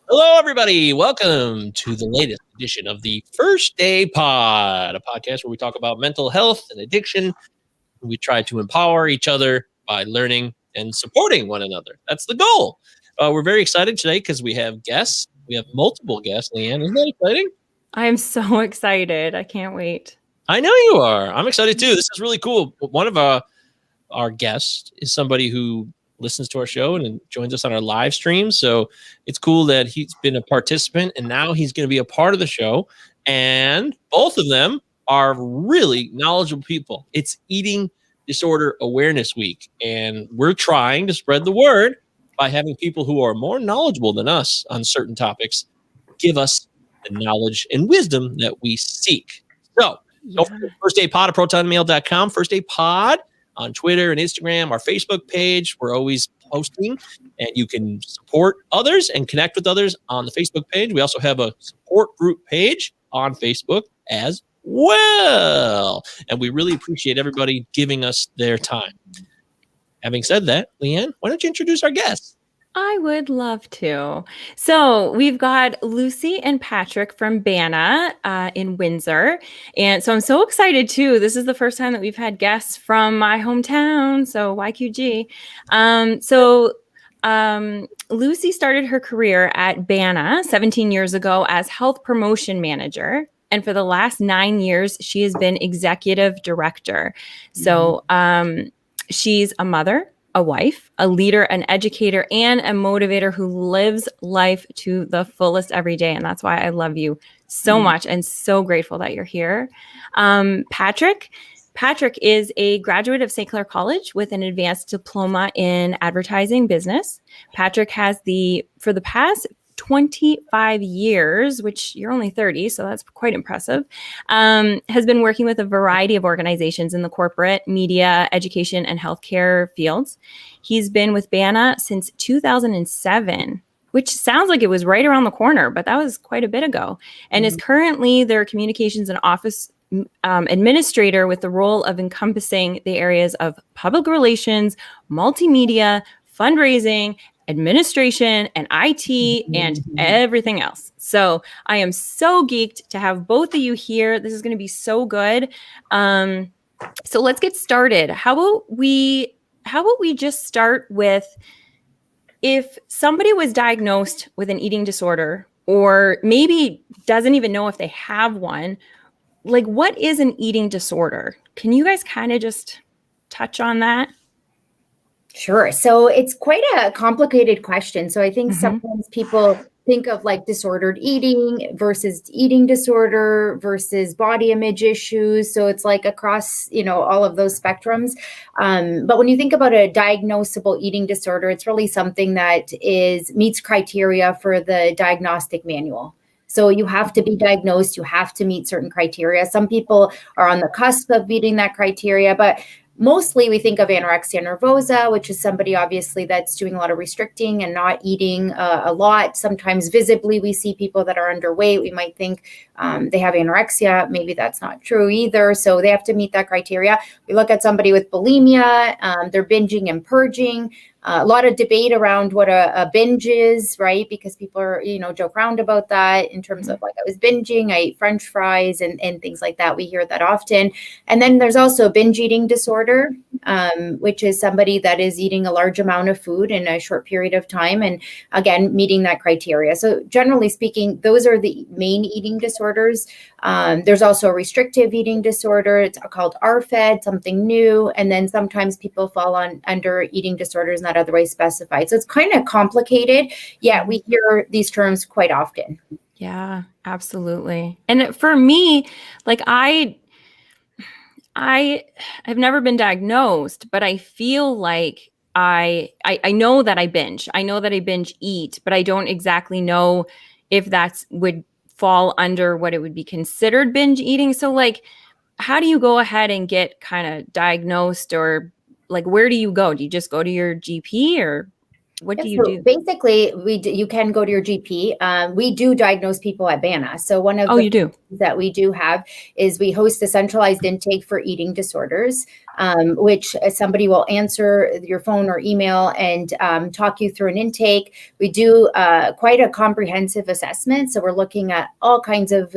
Hello, everybody. Welcome to the latest edition of the First Day Pod, a podcast where we talk about mental health and addiction. We try to empower each other by learning and supporting one another. That's the goal. We're very excited today because we have guests. We have multiple guests, Leanne. Isn't that exciting? I'm so excited. I can't wait. I know you are. I'm excited too. This is really cool. One of our guests is somebody who listens to our show and joins us on our live stream. So it's cool that he's been a participant and now he's going to be a part of the show. And both of them are really knowledgeable people. It's Eating Disorder Awareness Week. And we're trying to spread the word by having people who are more knowledgeable than us on certain topics give us the knowledge and wisdom that we seek. So don't forget First Day Pod at protonmail.com, First Day Pod on Twitter and Instagram, our Facebook page. We're always posting, and you can support others and connect with others on the Facebook page. We also have a support group page on Facebook as well. And we really appreciate everybody giving us their time. Having said that, Leanne, why don't you introduce our guests? I would love to. So we've got Lucy and Patrick from BANA in Windsor. And so I'm so excited too. This is the first time that we've had guests from my hometown. So YQG. Lucy started her career at BANA 17 years ago as health promotion manager. And for the last 9 years, she has been executive director. So she's a mother, a wife, a leader, an educator, and a motivator who lives life to the fullest every day. And that's why I love you so much and so grateful that you're here. Patrick is a graduate of St. Clair College with an advanced diploma in advertising business. Patrick has for the past 25 years, which you're only 30, so that's quite impressive, has been working with a variety of organizations in the corporate, media, education, and healthcare fields. He's been with BANA since 2007, which sounds like it was right around the corner, but that was quite a bit ago, and is currently their communications and office administrator with the role of encompassing the areas of public relations, multimedia, fundraising, administration, and IT, and everything else. So I am so geeked to have both of you here. This is going to be so good. So let's get started. How about we just start with, if somebody was diagnosed with an eating disorder or maybe doesn't even know if they have one, like, what is an eating disorder? Can you guys kind of just touch on that? Sure. So it's quite a complicated question. So I think sometimes people think of like disordered eating versus eating disorder versus body image issues. So it's like across, all of those spectrums. But when you think about a diagnosable eating disorder, it's really something that meets criteria for the diagnostic manual. So you have to be diagnosed, you have to meet certain criteria. Some people are on the cusp of meeting that criteria, but mostly we think of anorexia nervosa, which is somebody obviously that's doing a lot of restricting and not eating a lot. Sometimes visibly we see people that are underweight. We might think they have anorexia. Maybe that's not true either. So they have to meet that criteria. We look at somebody with bulimia, they're binging and purging. A lot of debate around what a binge is, right? Because people are, joke around about that in terms of like, I was binging, I ate French fries and things like that. We hear that often. And then there's also binge eating disorder, which is somebody that is eating a large amount of food in a short period of time. And again, meeting that criteria. So generally speaking, those are the main eating disorders. There's also a restrictive eating disorder. It's called RFED, something new. And then sometimes people fall under eating disorders not otherwise specified. So it's kind of complicated. Yeah, we hear these terms quite often. Yeah, absolutely. And for me, like I have never been diagnosed, but I feel like I know that I binge. I know that I binge eat, but I don't exactly know if that's would fall under what it would be considered binge eating. So like, how do you go ahead and get kind of diagnosed, or like, where do you go? Do you just go to your GP or? What do you So do? basically, you can go to your GP. We do diagnose people at BANA. So one of Oh, the you do? things that we do have is we host a centralized intake for eating disorders, which somebody will answer your phone or email and talk you through an intake. We do quite a comprehensive assessment. So we're looking at all kinds of,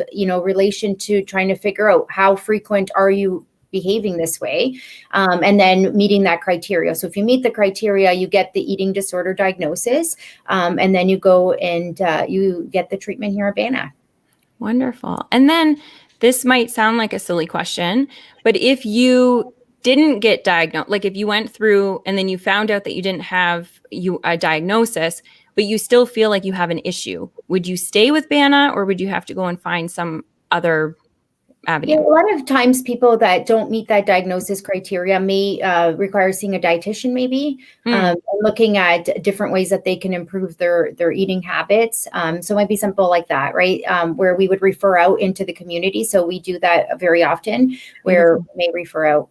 relation to trying to figure out how frequent are you behaving this way, and then meeting that criteria. So if you meet the criteria, you get the eating disorder diagnosis, and then you go and you get the treatment here at BANA. Wonderful. And then this might sound like a silly question, but if you didn't get diagnosed, like if you went through and then you found out that you didn't have a diagnosis, but you still feel like you have an issue, would you stay with BANA or would you have to go and find some other avenue? Yeah, a lot of times people that don't meet that diagnosis criteria may require seeing a dietitian, maybe looking at different ways that they can improve their eating habits. So it might be simple like that, right? Where we would refer out into the community. So we do that very often, where we may refer out.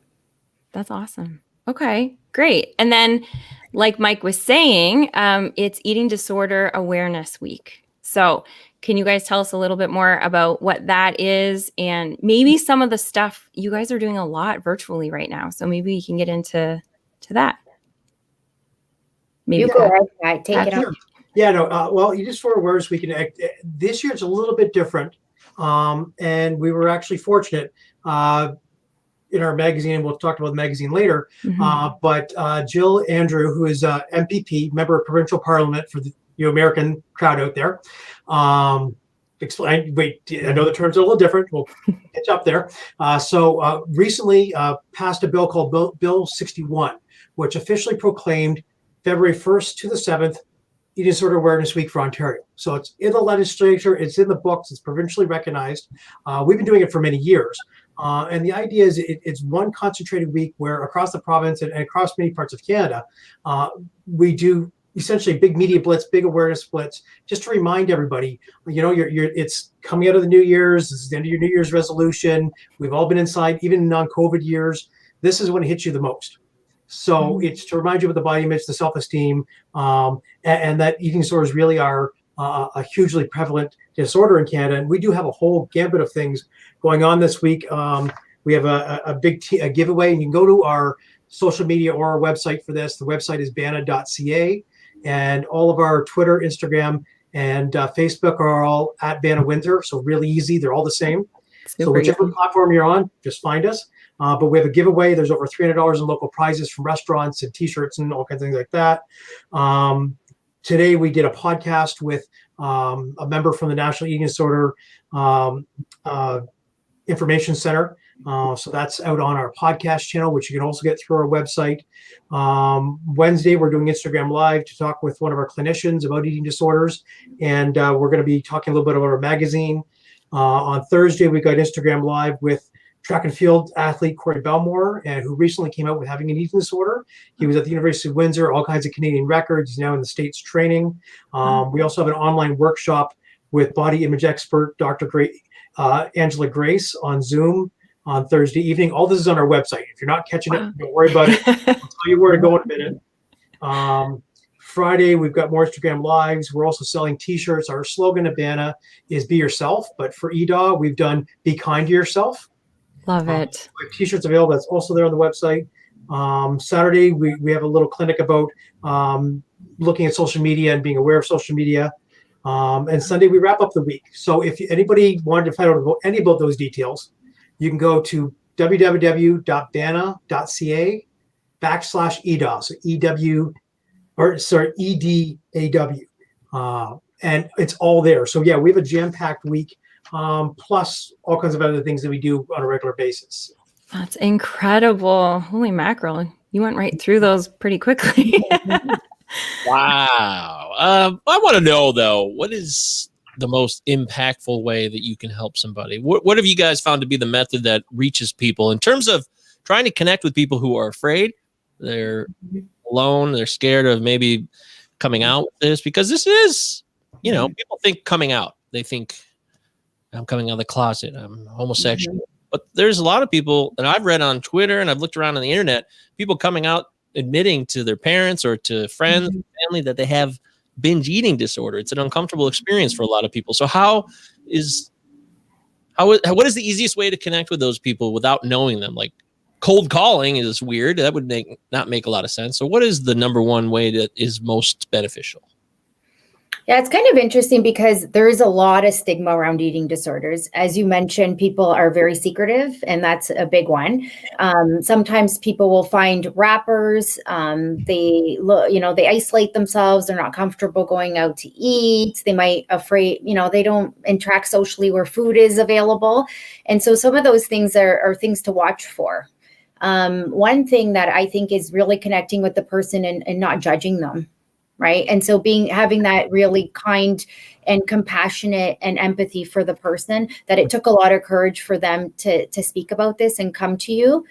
That's awesome. Okay, great. And then, like Mike was saying, it's Eating Disorder Awareness Week. So can you guys tell us a little bit more about what that is and maybe some of the stuff you guys are doing a lot virtually right now? So maybe we can get into that. Maybe you go ahead, Pat, take it on. Yeah, no. Well, Eating Disorder Awareness Week this year it's a little bit different, and we were actually fortunate. In our magazine, and we'll talk about the magazine later. But Jill Andrew, who is MPP, member of provincial parliament for the American crowd out there. Explain. Wait, I know the terms are a little different. We'll catch up there. So recently passed a bill called Bill 61, which officially proclaimed February 1st to the 7th Eating Disorder Awareness Week for Ontario. So it's in the legislature, it's in the books, it's provincially recognized. We've been doing it for many years. And the idea is it's one concentrated week where across the province and across many parts of Canada, we do essentially big media blitz, big awareness blitz, just to remind everybody, it's coming out of the New Year's, this is the end of your New Year's resolution. We've all been inside, even in non-COVID years. This is when it hits you the most. So it's to remind you of the body image, the self-esteem, and that eating disorders really are a hugely prevalent disorder in Canada. And we do have a whole gambit of things going on this week. We have a big giveaway, and you can go to our social media or our website for this. The website is bana.ca, and all of our Twitter, Instagram, and Facebook are all at BANA Windsor. So really easy. They're all the same. So whichever platform you're on, just find us. But we have a giveaway. There's over $300 in local prizes from restaurants and T-shirts and all kinds of things like that. Today, we did a podcast with a member from the National Eating Disorder Information Center. So that's out on our podcast channel, which you can also get through our website. Wednesday, we're doing Instagram Live to talk with one of our clinicians about eating disorders. And we're going to be talking a little bit about our magazine. On Thursday, we got Instagram Live with track and field athlete Corey Belmore, and who recently came out with having an eating disorder. He was at the University of Windsor, all kinds of Canadian records. He's now in the States training. We also have an online workshop with body image expert Dr. Angela Grace on Zoom on Thursday evening. All this is on our website. If you're not catching it, don't worry about it. I'll tell you where to go in a minute. Friday, we've got more Instagram Lives. We're also selling T-shirts. Our slogan at BANA is Be Yourself, but for EDA, we've done Be Kind to Yourself. Love it. We have T-shirts available. That's also there on the website. Saturday, we have a little clinic about looking at social media and being aware of social media. And Sunday, we wrap up the week. So if anybody wanted to find out about any about those details, you can go to www.bana.ca/EDAW. So EDAW. And it's all there. So yeah, we have a jam-packed week. Plus all kinds of other things that we do on a regular basis. That's incredible. Holy mackerel. You went right through those pretty quickly. Wow. I want to know, though, what is the most impactful way that you can help somebody? What have you guys found to be the method that reaches people in terms of trying to connect with people who are afraid, they're alone, they're scared of maybe coming out with this? Because this is, people think coming out. They think, I'm coming out of the closet, I'm homosexual. But there's a lot of people that I've read on Twitter and I've looked around on the internet, people coming out admitting to their parents or to friends, family, that they have binge eating disorder. It's an uncomfortable experience for a lot of people. So what is the easiest way to connect with those people without knowing them? Like, cold calling is weird. That would not make a lot of sense. So what is the number one way that is most beneficial? Yeah, it's kind of interesting because there is a lot of stigma around eating disorders. As you mentioned, people are very secretive, and that's a big one. Sometimes people will find rappers. They isolate themselves. They're not comfortable going out to eat. They might afraid, they don't interact socially where food is available. And so some of those things are things to watch for. One thing that I think is really connecting with the person and not judging them. Right. And so having that really kind and compassionate and empathy for the person, that it took a lot of courage for them to speak about this and come to you.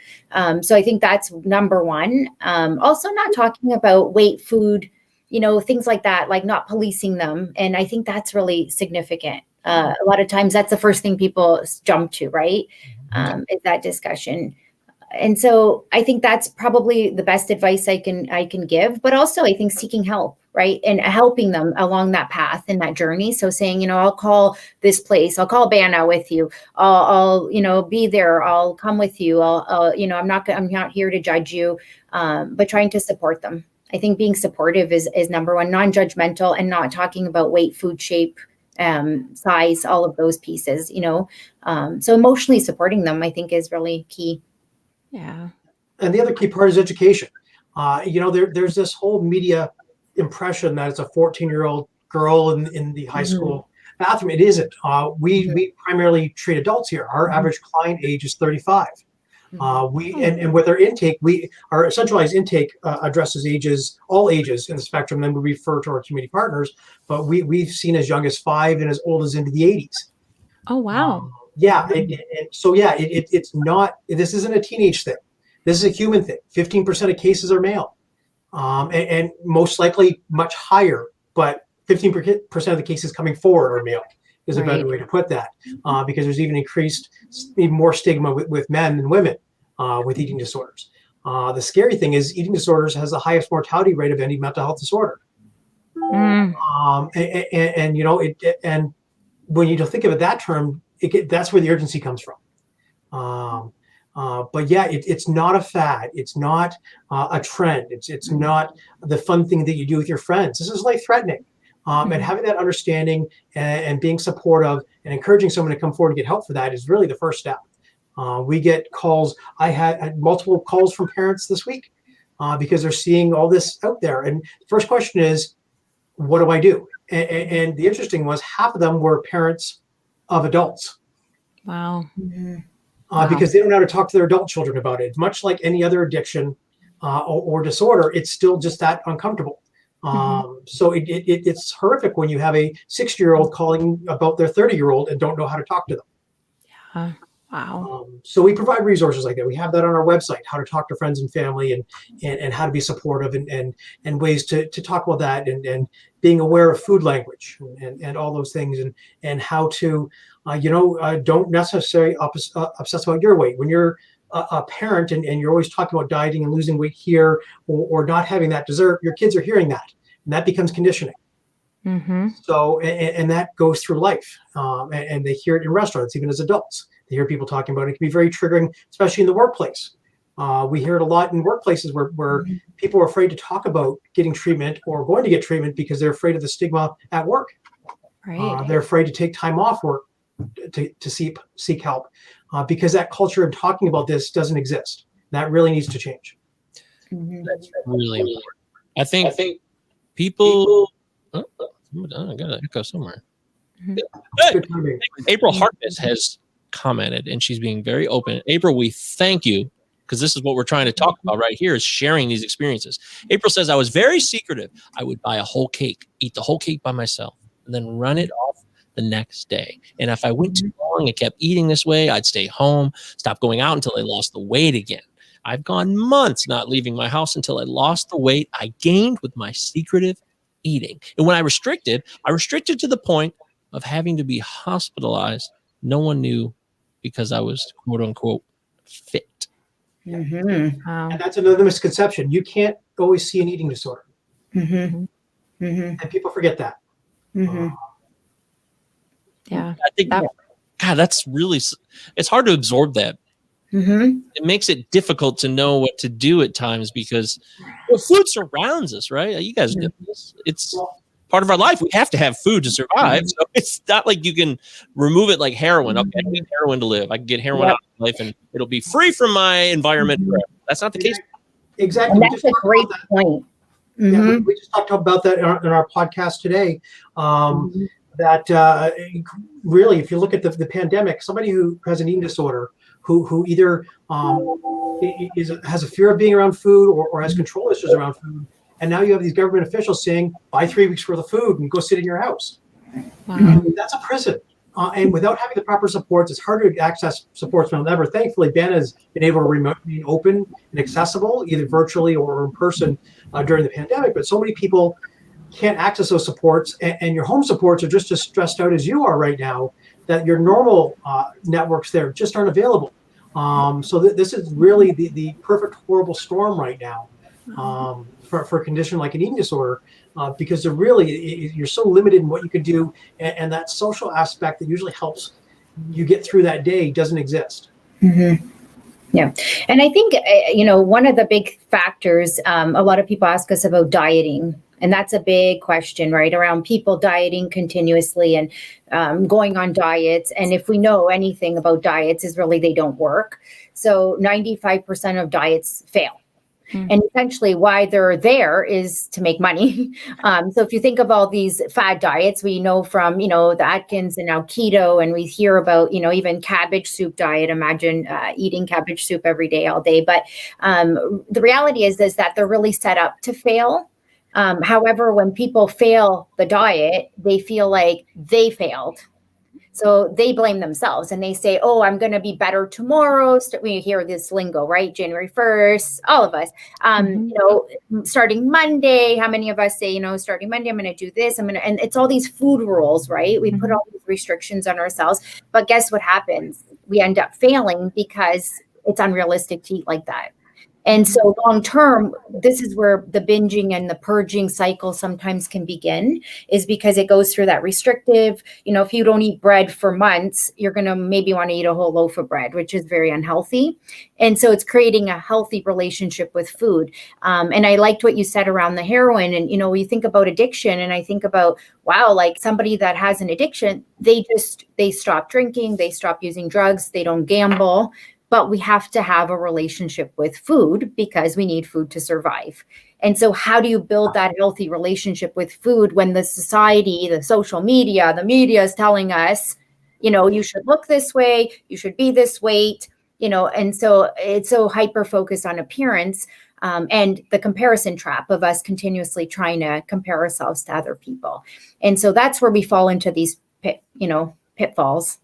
So I think that's number one. Also not talking about weight, food, things like that, like not policing them. And I think that's really significant. A lot of times that's the first thing people jump to, right? Is that discussion. And so I think that's probably the best advice I can give, but also I think seeking help, right? And helping them along that path and that journey. So saying, I'll call this place, I'll call BANA with you. I'll be there. I'll come with you. I'm not here to judge you, but trying to support them. I think being supportive is number one, non-judgmental, and not talking about weight, food, shape, size, all of those pieces, so emotionally supporting them, I think, is really key. Yeah. And the other key part is education. There's this whole media impression that it's a 14-year-old girl in the high school bathroom. It isn't. We primarily treat adults here. Our average client age is 35. And with our intake, our centralized intake addresses all ages in the spectrum. Then we refer to our community partners, but we've seen as young as 5 and as old as into the 80s. Oh, wow. It's not, this isn't a teenage thing. This is a human thing. 15% of cases are male, and most likely much higher, but 15% of the cases coming forward are male is a better way to put that, because there's even more stigma with men than women with eating disorders. The scary thing is eating disorders has the highest mortality rate of any mental health disorder. And when you think of it that term, that's where the urgency comes from. But yeah, it's not a fad. It's not a trend. It's not the fun thing that you do with your friends. This is life-threatening. And having that understanding and being supportive and encouraging someone to come forward and get help for that is really the first step. We get calls. I had multiple calls from parents this week because they're seeing all this out there. And the first question is, what do I do? And the interesting was half of them were parents of adults. Wow. Because they don't know how to talk to their adult children about it. Much like any other addiction or disorder, it's still just that uncomfortable. So it's horrific when you have a 60-year-old calling about their 30-year-old and don't know how to talk to them. Yeah. Wow. So we provide resources like that. We have that on our website, how to talk to friends and family and how to be supportive and ways to talk about that and being aware of food language and all those things and how to, don't necessarily obsess about your weight. When you're a parent and you're always talking about dieting and losing weight here or not having that dessert, your kids are hearing that, and that becomes conditioning. So, and that goes through life, and they hear it in restaurants, even as adults. They hear people talking about it. It can be very triggering, especially in the workplace. We hear it a lot in workplaces where people are afraid to talk about getting treatment or going to get treatment because they're afraid of the stigma at work. They're afraid to take time off work to seek help because that culture of talking about this doesn't exist. That really needs to change. That's really important. I think people. I got to echo somewhere. Hey, April Hartnett has commented, and she's being very open. April, we thank you, because this is what we're trying to talk about right here, is sharing these experiences. April says, I was very secretive. I would buy a whole cake, eat the whole cake by myself, and then run it off the next day. And if I went too long and kept eating this way, I'd stay home, stop going out until I lost the weight again. I've gone months not leaving my house until I lost the weight I gained with my secretive eating. And when I restricted to the point of having to be hospitalized. No one knew because I was quote unquote fit. Mm-hmm. And that's another misconception. You can't always see an eating disorder. Mm-hmm. Mm-hmm. And people forget that. Mm-hmm. Yeah. I think, God, that's really, it's hard to absorb that. Mm-hmm. It makes it difficult to know what to do at times because food surrounds us, right? You guys know this. It's part of our life. We have to have food to survive. So it's not like you can remove it like heroin. Okay, I need heroin to live. I can get heroin out of my life and it'll be free from my environment forever. That's not the case. Exactly. And that's a great point. Mm-hmm. Yeah, we just talked about that in our podcast today. That really, if you look at the pandemic, somebody who has an eating disorder, who either has a fear of being around food or has control issues around food, and now you have these government officials saying, buy 3 weeks worth of food and go sit in your house. Wow. That's a prison. And without having the proper supports, it's harder to access supports than ever. Thankfully, BANA has been able to remain open and accessible, either virtually or in person during the pandemic. But so many people can't access those supports, and your home supports are just as stressed out as you are right now, that your normal networks there just aren't available. So this is really the perfect horrible storm right now for a condition like an eating disorder, because you're so limited in what you can do, and that social aspect that usually helps you get through that day doesn't exist. Mm-hmm. Yeah. And I think, one of the big factors, a lot of people ask us about dieting. And that's a big question, right? Around people dieting continuously and going on diets. And if we know anything about diets is really they don't work. So 95% of diets fail. And essentially why they're there is to make money. So if you think of all these fad diets, we know from, the Atkins and now keto, and we hear about, even cabbage soup diet. Imagine eating cabbage soup every day, all day. But the reality is that they're really set up to fail. However, when people fail the diet, they feel like they failed. So they blame themselves and they say, oh, I'm going to be better tomorrow. We hear this lingo, right? January 1st, all of us, starting Monday. How many of us say, starting Monday, I'm going to do this. And it's all these food rules, right? We put all these restrictions on ourselves, but guess what happens? We end up failing because it's unrealistic to eat like that. And so long term, this is where the binging and the purging cycle sometimes can begin, is because it goes through that restrictive, if you don't eat bread for months, you're going to maybe want to eat a whole loaf of bread, which is very unhealthy. And so it's creating a healthy relationship with food. And I liked what you said around the heroin. And, you think about addiction, and I think about, wow, like somebody that has an addiction, they stop drinking, they stop using drugs, they don't gamble. But we have to have a relationship with food because we need food to survive. And so how do you build that healthy relationship with food when the society, the social media, the media is telling us, you should look this way, you should be this weight, and so it's so hyper focused on appearance and the comparison trap of us continuously trying to compare ourselves to other people. And so that's where we fall into these pitfalls.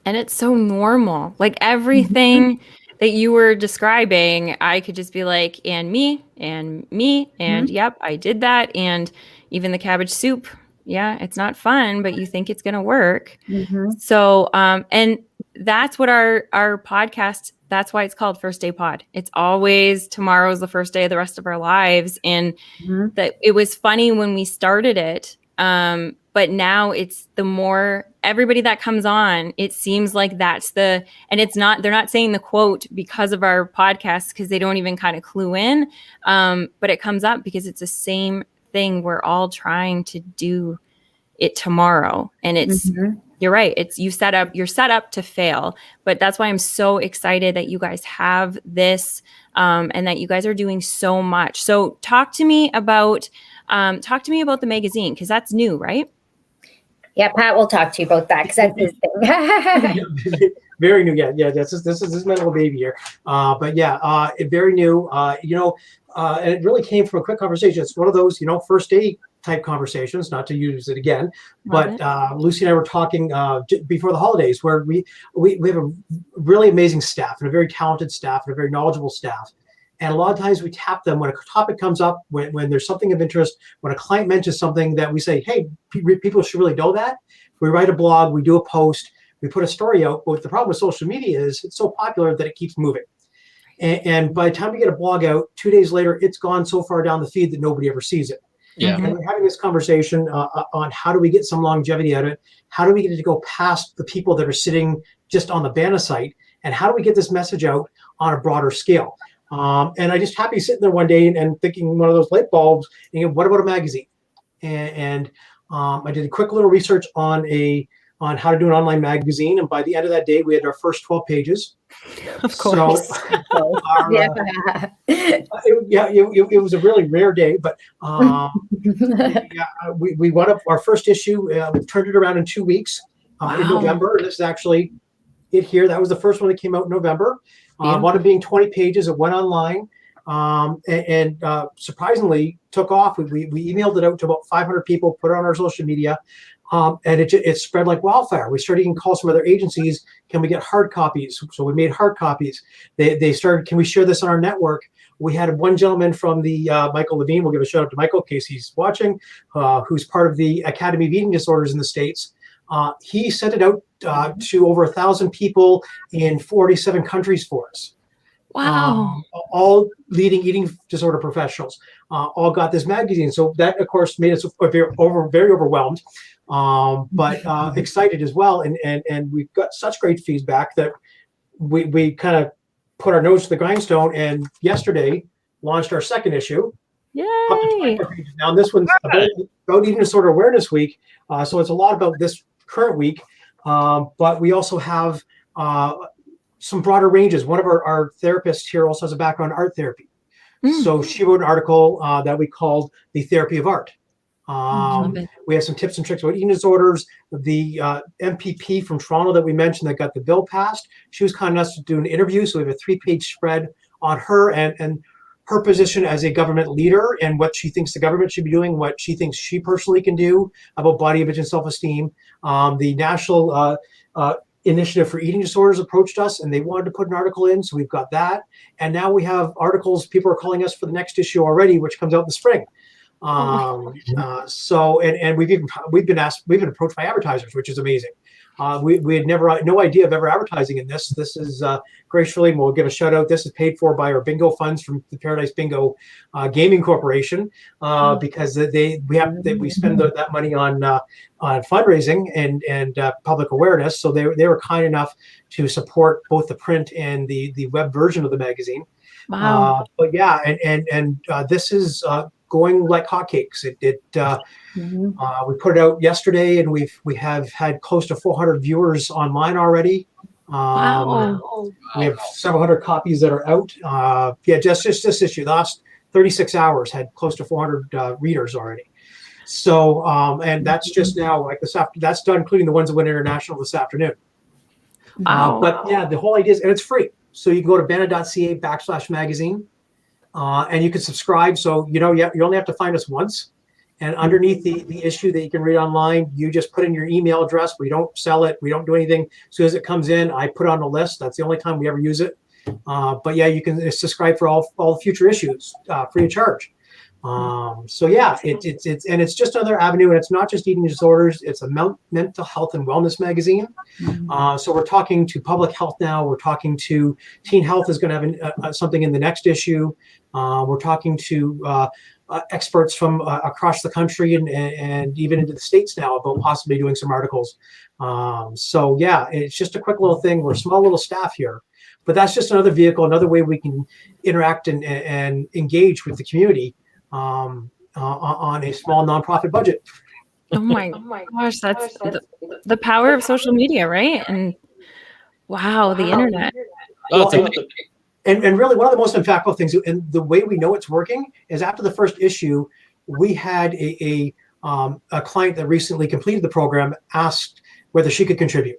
And it's so normal. Like everything that you were describing, I could just be like, and me, and yep, I did that. And even the cabbage soup. Yeah, it's not fun, but you think it's going to work. So, and that's what our podcast, that's why it's called First Day Pod. It's always tomorrow's the first day of the rest of our lives. And that it was funny when we started it. But now it's the more everybody that comes on, it seems like and they're not saying the quote because of our podcast, because they don't even kind of clue in. But it comes up because it's the same thing. We're all trying to do it tomorrow. And it's, you're right. You're set up to fail, but that's why I'm so excited that you guys have this, and that you guys are doing so much. So talk to me about the magazine, because that's new, right? Yeah, Pat will talk to you about that because that's his thing. Very new, yeah. This is my little baby here, but yeah, very new. And it really came from a quick conversation. It's one of those, first date type conversations. Not to use it again, but Lucy and I were talking before the holidays, where we have a really amazing staff and a very talented staff and a very knowledgeable staff. And a lot of times we tap them when a topic comes up, when there's something of interest, when a client mentions something that we say, hey, people should really know that. We write a blog, we do a post, we put a story out. But the problem with social media is it's so popular that it keeps moving. And by the time we get a blog out, 2 days later, it's gone so far down the feed that nobody ever sees it. Yeah. And we're having this conversation on how do we get some longevity out of it? How do we get it to go past the people that are sitting just on the BANA site? And how do we get this message out on a broader scale? And I just happened sitting there one day and thinking one of those light bulbs, and what about a magazine? And I did a quick little research on how to do an online magazine. And by the end of that day, we had our first 12 pages. Of course. So it was a really rare day, but we wound up our first issue. We turned it around in 2 weeks in November. And this is actually it here. That was the first one that came out in November. One of being 20 pages. It went online. And surprisingly took off. We emailed it out to about 500 people, put it on our social media, and it spread like wildfire. We started getting calls from other agencies. Can we get hard copies? So we made hard copies. They started, can we share this on our network? We had one gentleman from the Michael Levine, we'll give a shout out to Michael in case he's watching, who's part of the Academy of Eating Disorders in the States. He sent it out to over 1,000 people in 47 countries for us. Wow. All leading eating disorder professionals all got this magazine. So that, of course, made us very overwhelmed, but excited as well. And we've got such great feedback that we kind of put our nose to the grindstone and yesterday launched our second issue. Yay. Up to 24 pages now. And this one's about Eating Disorder Awareness Week. So it's a lot about this current week. But we also have some broader ranges. One of our therapists here also has a background in art therapy. So she wrote an article that we called The Therapy of Art. We have some tips and tricks about eating disorders. The MPP from Toronto that we mentioned that got the bill passed, she was kind enough to do an interview. So we have a 3-page spread on her and her position as a government leader and what she thinks the government should be doing, what she thinks she personally can do about body image and self-esteem. The National Initiative for Eating Disorders approached us and they wanted to put an article in, so we've got that. And now we have articles, people are calling us for the next issue already, which comes out in the spring. So we've been approached by advertisers, which is amazing. We had no idea of ever advertising in this. This is gracefully, we'll give a shout out. This is paid for by our bingo funds from the Paradise Bingo Gaming Corporation, because we spend that money on fundraising and public awareness. So they were kind enough to support both the print and the web version of the magazine. Wow. But yeah, and this is going like hotcakes. We put it out yesterday, and we have had close to 400 viewers online already. Wow. We have several hundred copies that are out. Just this issue, the last 36 hours had close to 400 readers already. So, and that's just now, like this after, that's done, including the ones that went international this afternoon. Wow. But yeah, the whole idea is, and it's free. So you can go to bana.ca/magazine, and you can subscribe. So, you only have to find us once. And underneath the issue that you can read online, you just put in your email address. We don't sell it. We don't do anything. As soon as it comes in, I put it on the list. That's the only time we ever use it. But yeah, you can subscribe for all future issues free of charge. So yeah, it's just another avenue, and it's not just eating disorders. It's a mental health and wellness magazine. So we're talking to public health now. We're talking to teen health is going to have something in the next issue. We're talking to experts from across the country and even into the States now about possibly doing some articles. So yeah, it's just a quick little thing. We're a small little staff here, but that's just another vehicle, another way we can interact and engage with the community on a small nonprofit budget. Oh my gosh, that's the power of social media, right? And wow, the internet. And really, one of the most impactful things, and the way we know it's working, is after the first issue, we had a client that recently completed the program asked whether she could contribute.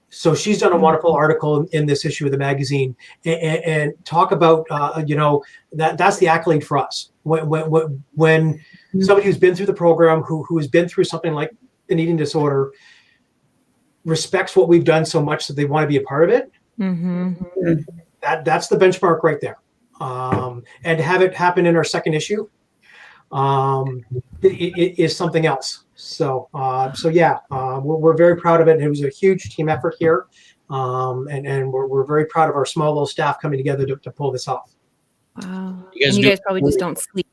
So she's done a wonderful article in this issue of the magazine and talk about, that's the accolade for us. When somebody who's been through the program, who has been through something like an eating disorder, respects what we've done so much that they want to be a part of it. That's the benchmark right there. And to have it happen in our second issue it is something else. So yeah, we're very proud of it. And it was a huge team effort here. And we're very proud of our small little staff coming together to pull this off. Wow. You You guys probably just don't sleep.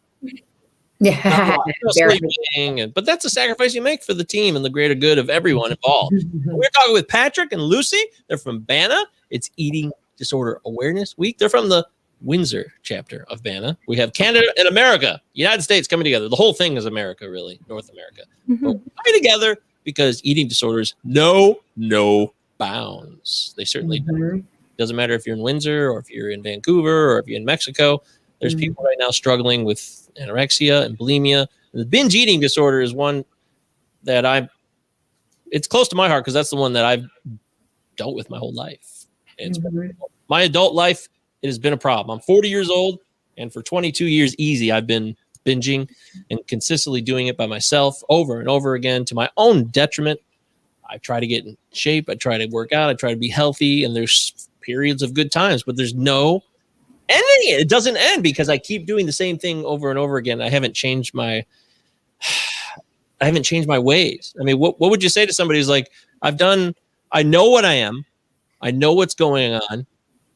Yeah. Sleeping, but that's a sacrifice you make for the team and the greater good of everyone involved. We're talking with Patrick and Lucy. They're from BANA. It's Eating Disorder Awareness Week. They're from the Windsor chapter of BANA. We have Canada and America, United States coming together. The whole thing is America, really, North America. But we're coming together because eating disorders know no bounds. They certainly don't. Doesn't matter if you're in Windsor or if you're in Vancouver or if you're in Mexico. There's people right now struggling with anorexia and bulimia. And the binge eating disorder is one that it's close to my heart because that's the one that I've dealt with my whole life. It's my adult life, it has been a problem. I'm 40 years old, and for 22 years easy, I've been binging and consistently doing it by myself over and over again to my own detriment. I try to get in shape. I try to work out. I try to be healthy, and there's periods of good times, but there's no ending. It doesn't end because I keep doing the same thing over and over again. I haven't changed my ways. I mean, what would you say to somebody who's like, I know what I am. I know what's going on,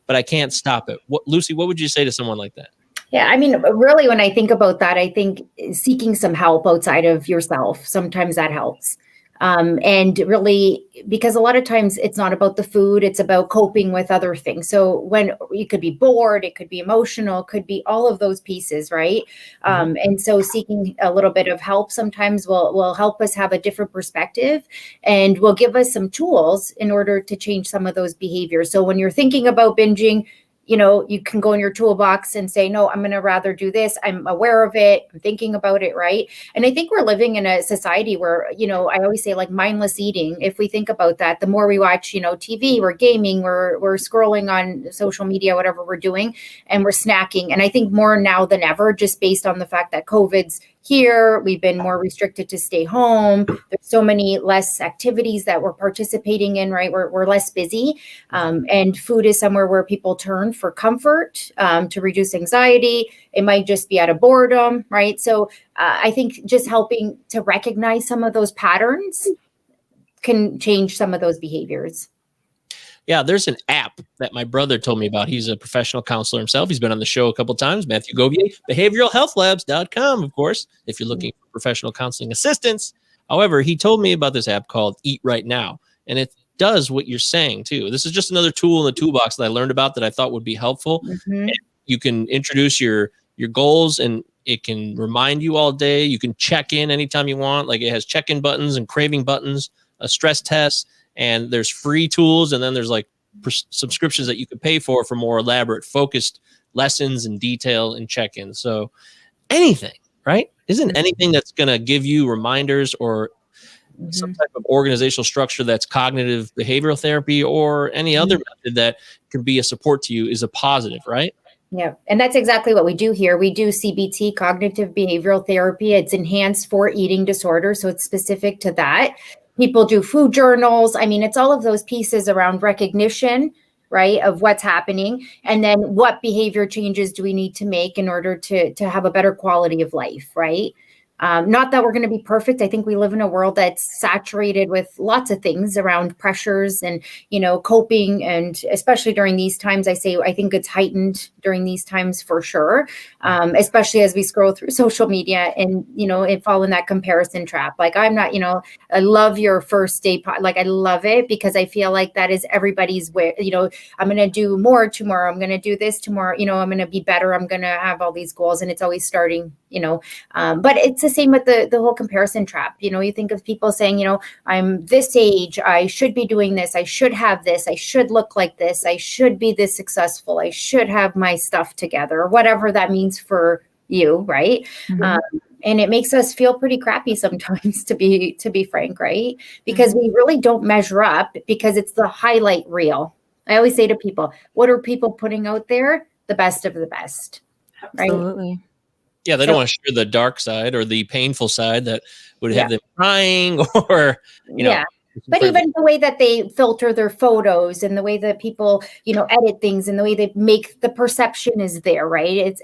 but I can't stop it. Lucy, what would you say to someone like that? Yeah, I mean, really, when I think about that, I think seeking some help outside of yourself, sometimes that helps. And really, because a lot of times it's not about the food, it's about coping with other things. So when you could be bored, it could be emotional, could be all of those pieces, right? And so seeking a little bit of help sometimes will help us have a different perspective and will give us some tools in order to change some of those behaviors. So when you're thinking about binging, you can go in your toolbox and say, no, I'm going to rather do this. I'm aware of it. I'm thinking about it. Right. And I think we're living in a society where, I always say like mindless eating. If we think about that, the more we watch, TV, we're gaming, we're scrolling on social media, whatever we're doing, and we're snacking. And I think more now than ever, just based on the fact that COVID's here, we've been more restricted to stay home. There's so many less activities that we're participating in, right? We're less busy. And food is somewhere where people turn for comfort, to reduce anxiety. It might just be out of boredom, right? So I think just helping to recognize some of those patterns can change some of those behaviors. Yeah, there's an app that my brother told me about. He's a professional counselor himself. He's been on the show a couple of times. Matthew Govier, behavioralhealthlabs.com, of course, if you're looking for professional counseling assistance. However, he told me about this app called Eat Right Now, and it does what you're saying too. This is just another tool in the toolbox that I learned about that I thought would be helpful. You can introduce your goals, and it can remind you all day. You can check in anytime you want. Like it has check-in buttons and craving buttons, a stress test. And there's free tools, and then there's like subscriptions that you can pay for more elaborate, focused lessons and detail and check-ins. So anything, right? Isn't anything that's going to give you reminders or some type of organizational structure that's cognitive behavioral therapy or any other method that can be a support to you is a positive, right? Yeah. And that's exactly what we do here. We do CBT, cognitive behavioral therapy. It's enhanced for eating disorder. So it's specific to that. People do food journals. I mean, it's all of those pieces around recognition, right, of what's happening. And then what behavior changes do we need to make in order to have a better quality of life, right? Not that we're going to be perfect. I think we live in a world that's saturated with lots of things around pressures and, coping. And especially during these times, I think it's heightened during these times for sure, especially as we scroll through social media and, and fall in that comparison trap. Like I'm not, I love your first day. I love it because I feel like that is everybody's way, I'm going to do more tomorrow. I'm going to do this tomorrow. I'm going to be better. I'm going to have all these goals, and it's always starting, but it's the same with the whole comparison trap. You think of people saying, I'm this age, I should be doing this, I should have this, I should look like this, I should be this successful, I should have my stuff together, whatever that means for you, right? And it makes us feel pretty crappy sometimes, to be frank, right? Because we really don't measure up because it's the highlight reel. I always say to people, what are people putting out there? The best of the best, right? Absolutely. Yeah, they don't want to share the dark side or the painful side that would have them crying or, But even the way that they filter their photos and the way that people, edit things and the way they make the perception is there, right?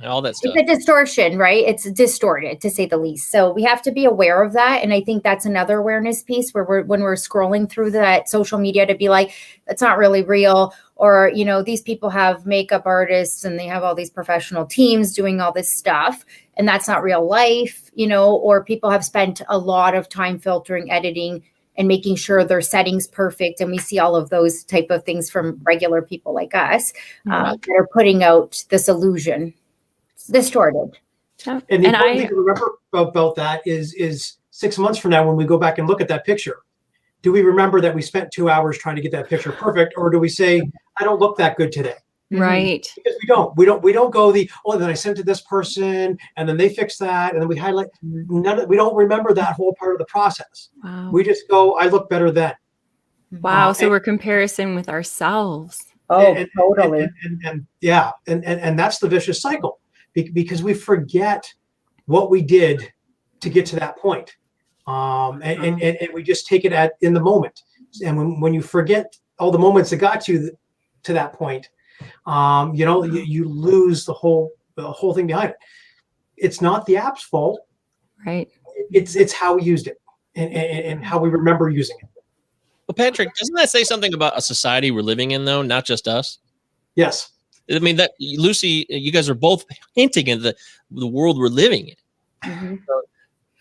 All that stuff. It's a distortion, right? It's distorted, to say the least. So we have to be aware of that. And I think that's another awareness piece where when we're scrolling through that social media to be like, that's not really real. Or, these people have makeup artists and they have all these professional teams doing all this stuff. And that's not real life, or people have spent a lot of time filtering, editing, and making sure their settings perfect. And we see all of those type of things from regular people like us that are putting out this illusion. It's distorted. And the important thing to remember about that is 6 months from now, when we go back and look at that picture, do we remember that we spent 2 hours trying to get that picture perfect? Or do we say, I don't look that good today? Right. Because we don't go then I sent to this person and then they fix that. And then we highlight we don't remember that whole part of the process. Wow. We just go, I look better then. Wow. So we're comparison with ourselves. Oh, totally. And that's the vicious cycle because we forget what we did to get to that point. And we just take it in the moment. And when you forget all the moments that got you to that point, you lose the whole thing behind it. It's not the app's fault, right? It's how we used it and how we remember using it. Well, Patrick, doesn't that say something about a society we're living in, though, not just us? Yes. I mean, that Lucy, you guys are both hinting at the world we're living in. Mm-hmm. So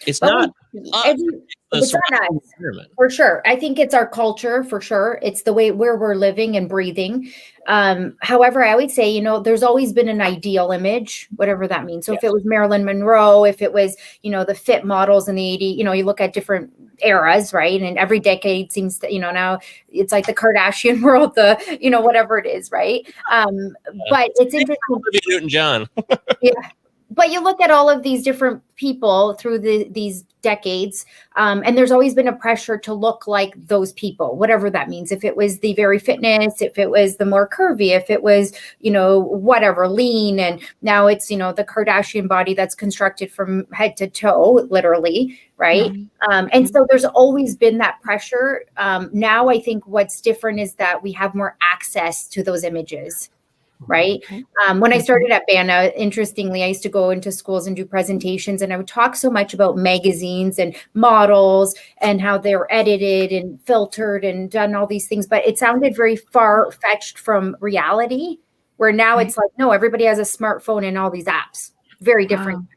it's not. It's not us, for sure. I think it's our culture, for sure. It's the way where we're living and breathing. However, I would say, there's always been an ideal image, whatever that means. So if it was Marilyn Monroe, if it was, the fit models in the 80s, you look at different eras, right? And every decade seems to, now it's like the Kardashian world, whatever it is, right? But it's interesting. Newton-John. Yeah. But you look at all of these different people through these decades, and there's always been a pressure to look like those people, whatever that means. If it was the very fitness, if it was the more curvy, if it was, whatever, lean. And now it's, the Kardashian body that's constructed from head to toe, literally, right? Mm-hmm. And so there's always been that pressure. Now I think what's different is that we have more access to those images. Right. When I started at BANA, interestingly, I used to go into schools and do presentations, and I would talk so much about magazines and models and how they're edited and filtered and done all these things. But it sounded very far-fetched from reality, where now it's like, no, everybody has a smartphone and all these apps. Very different. Wow.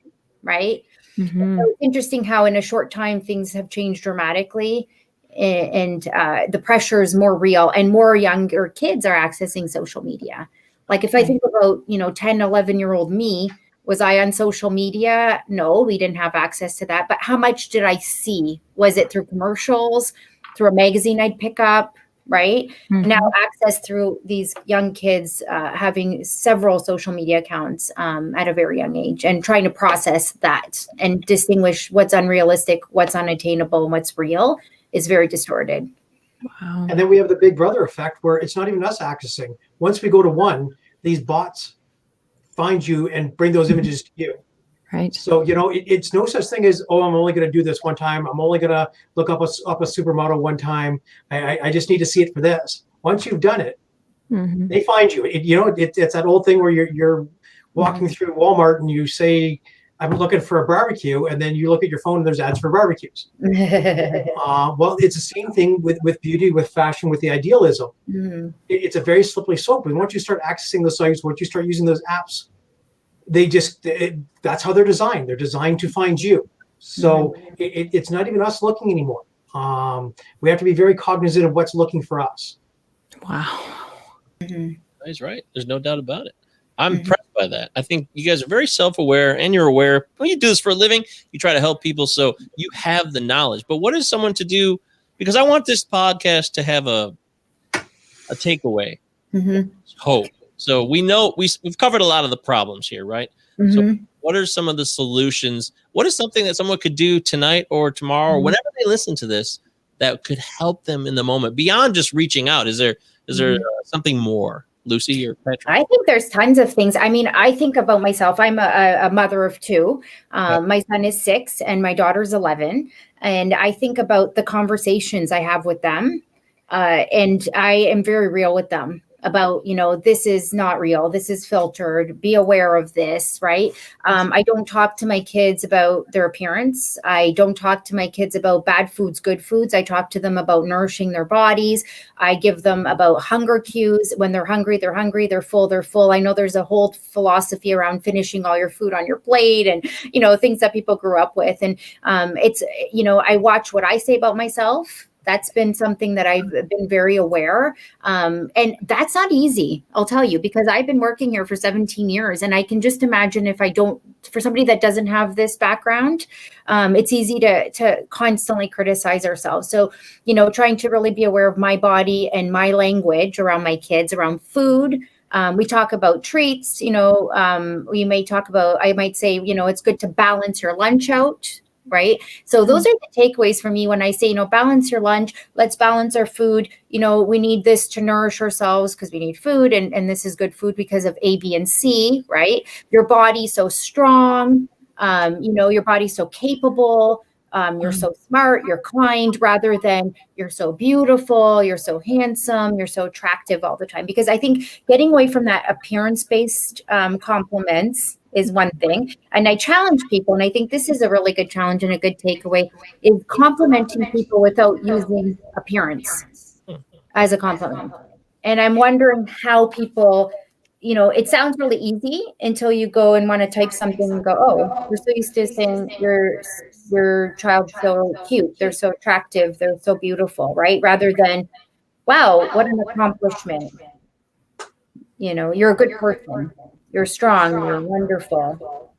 Right. Mm-hmm. So it's interesting how in a short time things have changed dramatically. And the pressure is more real, and more younger kids are accessing social media. Like if I think about, 10, 11-year-old me, was I on social media? No, we didn't have access to that. But how much did I see? Was it through commercials, through a magazine I'd pick up, right? Mm-hmm. Now access through these young kids having several social media accounts at a very young age, and trying to process that and distinguish what's unrealistic, what's unattainable, and what's real is very distorted. Wow. And then we have the big brother effect where it's not even us accessing. Once we go to one, these bots find you and bring those images to you. Right. So, it's no such thing as, I'm only going to do this one time. I'm only going to look up a supermodel one time. I just need to see it for this. Once you've done it, mm-hmm. they find you. It's that old thing where you're walking through Walmart and you say, I'm looking for a barbecue, and then you look at your phone and there's ads for barbecues. Well, it's the same thing with beauty, with fashion, with the idealism. Mm-hmm. It's a very slippery slope. And once you start accessing those sites, once you start using those apps, that's how they're designed. They're designed to find you. So it's not even us looking anymore. We have to be very cognizant of what's looking for us. Wow. Mm-hmm. He's right. There's no doubt about it. I'm impressed by that. I think you guys are very self-aware, and you're aware when you do this for a living, you try to help people. So you have the knowledge, but what is someone to do? Because I want this podcast to have a takeaway, hope. So we know we've covered a lot of the problems here, right? Mm-hmm. So what are some of the solutions? What is something that someone could do tonight or tomorrow, or whenever they listen to this, that could help them in the moment beyond just reaching out? Is there something more? Lucy or Patrick? I think there's tons of things. I mean, I think about myself. I'm a mother of two. My son is 6 and my daughter's 11. And I think about the conversations I have with them. And I am very real with them about, this is not real. This is filtered. Be aware of this, right? I don't talk to my kids about their appearance. I don't talk to my kids about bad foods, good foods. I talk to them about nourishing their bodies. I give them about hunger cues. When they're hungry, they're hungry. They're full, they're full. I know there's a whole philosophy around finishing all your food on your plate and, things that people grew up with. And it's, I watch what I say about myself. That's been something that I've been very aware. And that's not easy, I'll tell you, because I've been working here for 17 years. And I can just imagine for somebody that doesn't have this background, it's easy to constantly criticize ourselves. So, trying to really be aware of my body and my language around my kids, around food. We talk about treats, we may talk about, I might say, it's good to balance your lunch out. Right. So those are the takeaways for me when I say, balance your lunch. Let's balance our food. We need this to nourish ourselves because we need food. And this is good food because of A, B, and C. Right. Your body's so strong. Your body's so capable. You're so smart. You're kind, rather than you're so beautiful. You're so handsome. You're so attractive all the time. Because I think getting away from that appearance-based compliments is one thing. And I challenge people, and I think this is a really good challenge and a good takeaway, is complimenting people without using appearance as a compliment. And I'm wondering how people, it sounds really easy until you go and want to type something and go, oh, we're so used to saying your child's so cute, they're so attractive, they're so beautiful, right? Rather than, wow, what an accomplishment. You're a good person. You're strong. You're wonderful.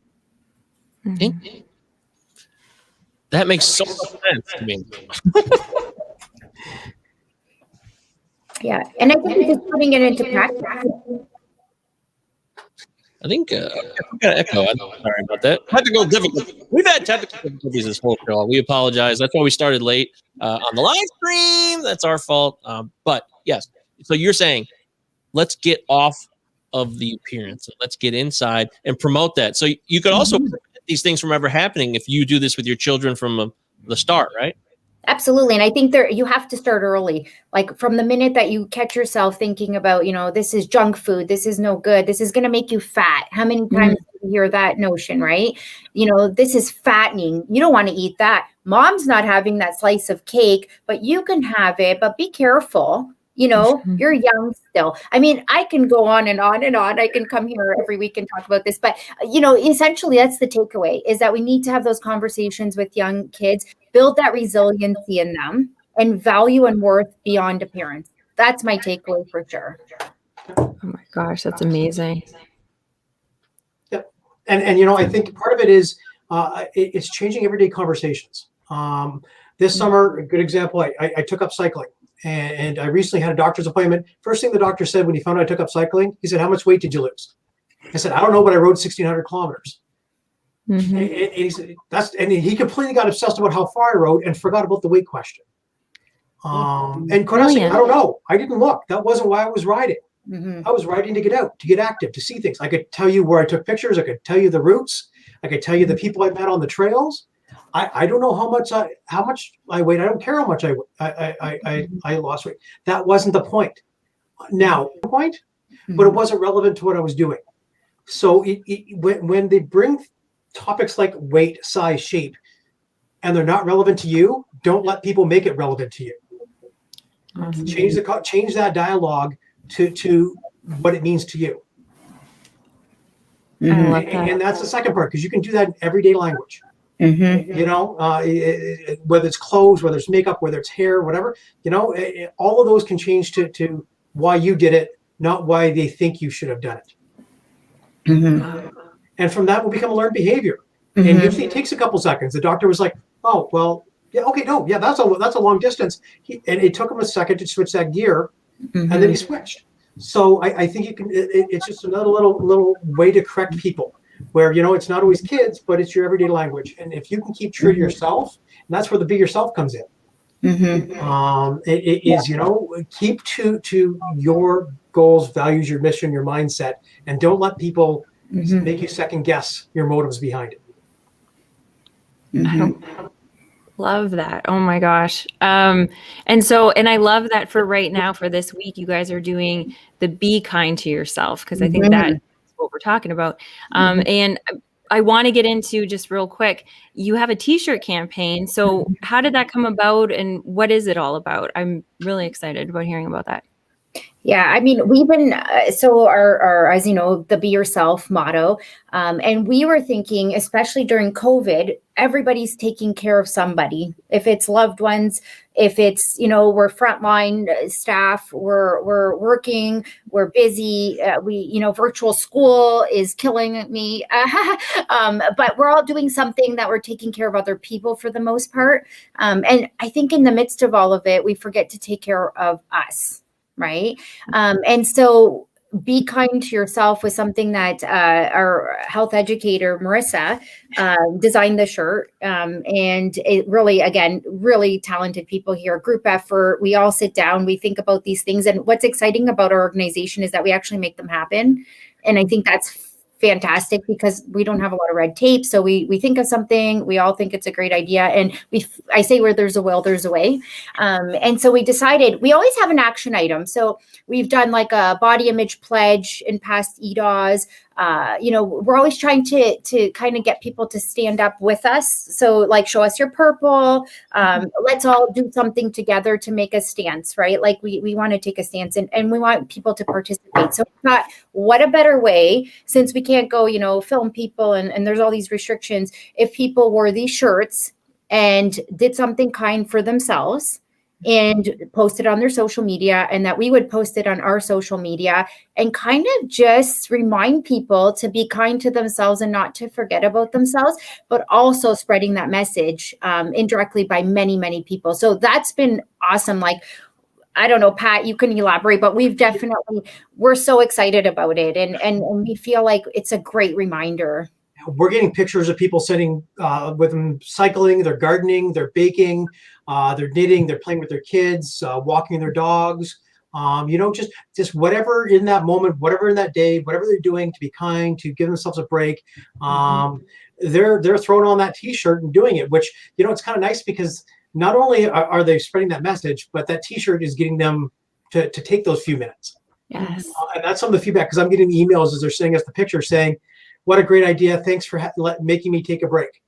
Mm-hmm. That makes so much sense to me. Yeah. And I think just putting it into practice. I think I've got an echo. I'm sorry about that. Technical difficulties. We've had technical difficulties this whole show. We apologize. That's why we started late on the live stream. That's our fault. But yes, so you're saying let's get off of the appearance. Let's get inside and promote that. So you could also prevent these things from ever happening if you do this with your children from the start, right? Absolutely. And I think you have to start early. Like from the minute that you catch yourself thinking about, this is junk food, this is no good, this is going to make you fat. How many times do you hear that notion, right? This is fattening. You don't want to eat that. Mom's not having that slice of cake, but you can have it, but be careful. You're young still. I mean, I can go on and on and on. I can come here every week and talk about this, but essentially that's the takeaway, is that we need to have those conversations with young kids, build that resiliency in them, and value and worth beyond appearance. That's my takeaway for sure. Oh my gosh, that's amazing. Yep. And I think part of it is it's changing everyday conversations. This summer, a good example, I took up cycling. And I recently had a doctor's appointment. First thing the doctor said when he found out I took up cycling, he said, "How much weight did you lose?" I said, "I don't know, but I rode 1,600 kilometers." Mm-hmm. And he said, and he completely got obsessed about how far I rode and forgot about the weight question. And quite honestly, I don't know. I didn't look. That wasn't why I was riding. Mm-hmm. I was riding to get out, to get active, to see things. I could tell you where I took pictures. I could tell you the routes. I could tell you the people I met on the trails. I don't know how much I weighed. I don't care how much I lost weight. That wasn't the point. Now, the point, but it wasn't relevant to what I was doing. So when they bring topics like weight, size, shape, and they're not relevant to you, don't let people make it relevant to you. Mm-hmm. Change that dialogue to what it means to you. Mm-hmm. And that's the second part, because you can do that in everyday language. Mm-hmm. Whether it's clothes, whether it's makeup, whether it's hair, whatever, all of those can change to why you did it, not why they think you should have done it. Mm-hmm. And from that will become a learned behavior. Mm-hmm. And usually it takes a couple seconds. The doctor was like, "Oh, well, yeah, okay, no, yeah, that's a long distance." And it took him a second to switch that gear, and then he switched. So I think you can. It's just another little way to correct people, where it's not always kids, but it's your everyday language. And if you can keep true to yourself, and that's where the be yourself comes in. It is, keep to your goals, values, your mission, your mindset, and don't let people make you second guess your motives behind it. Love that. Oh my gosh. And I love that for right now, for this week, you guys are doing the be kind to yourself, because I think that's what we're talking about. And I want to get into, just real quick, you have a t-shirt campaign. So how did that come about, and what is it all about? I'm really excited about hearing about that. Yeah, I mean, we've been, so our, as you know, the Be Yourself motto. And we were thinking, especially during COVID, everybody's taking care of somebody. If it's loved ones, if it's, we're frontline staff, we're working, we're busy. Virtual school is killing me. But we're all doing something that we're taking care of other people for the most part. And I think in the midst of all of it, we forget to take care of us. Right. And so be kind to yourself was something that our health educator, Marissa, designed the shirt. And it really, again, really talented people here, group effort. We all sit down, we think about these things. And what's exciting about our organization is that we actually make them happen. And I think that's fantastic, because we don't have a lot of red tape. So we think of something, we all think it's a great idea. And I say, where there's a will, there's a way. And so we decided, we always have an action item. So we've done like a body image pledge in past EDAs. We're always trying to kind of get people to stand up with us. So like, show us your purple. Let's all do something together to make a stance, right? Like we want to take a stance, and we want people to participate. So we thought, what a better way, since we can't go, film people and there's all these restrictions, if people wore these shirts and did something kind for themselves and posted on their social media, and that we would post it on our social media, and kind of just remind people to be kind to themselves and not to forget about themselves, but also spreading that message indirectly by many, many people. So that's been awesome. Like, I don't know, Pat, you can elaborate, but we're so excited about it. And we feel like it's a great reminder. We're getting pictures of people sitting with them cycling, they're gardening, they're baking, they're knitting, they're playing with their kids, walking their dogs, just whatever in that moment, whatever in that day, whatever they're doing to be kind, to give themselves a break. They're throwing on that t-shirt and doing it, which, it's kind of nice, because not only are they spreading that message, but that t-shirt is getting them to take those few minutes. Yes. And that's some of the feedback, because I'm getting emails as they're sending us the picture saying, what a great idea. Thanks for making me take a break.